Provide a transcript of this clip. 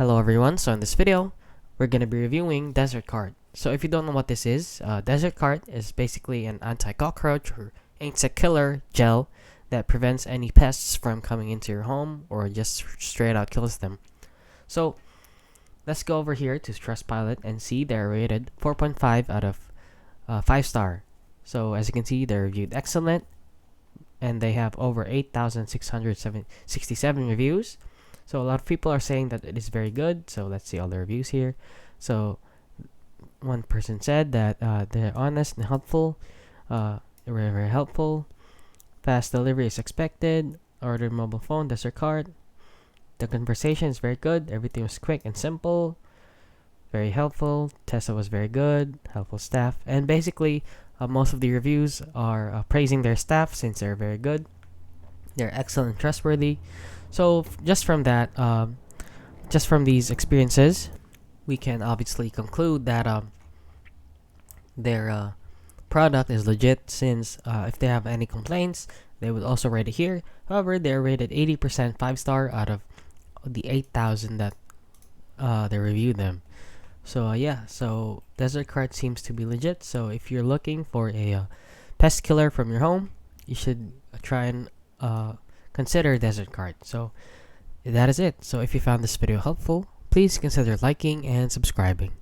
Hello everyone, so in this video, we're going to be reviewing Desertcart. So if you don't know what this is, Desertcart is basically an anti-cockroach or insect killer gel that prevents any pests from coming into your home or just straight out kills them. So let's go over here to Trustpilot and see they're rated 4.5 out of 5 star. So as you can see, they're reviewed excellent and they have over 8,667 reviews. So a lot of people are saying that it is very good. So let's see all the reviews here. So one person said that they're honest and helpful. Very, very helpful. Fast delivery is expected. Ordered mobile phone, Desertcart. The conversation is very good. Everything was quick and simple. Very helpful. Tessa was very good. Helpful staff. And basically, most of the reviews are praising their staff since they're very good. They're excellent and trustworthy. So just from that, just from these experiences, we can obviously conclude that their product is legit. Since if they have any complaints, they would also rate it here. However, they're rated 80% 5-star out of the 8,000 that they reviewed them. So yeah, so Desertcart seems to be legit. So if you're looking for a pest killer from your home, you should try and consider Desertcart. So that is it. So if you found this video helpful, please consider liking and subscribing.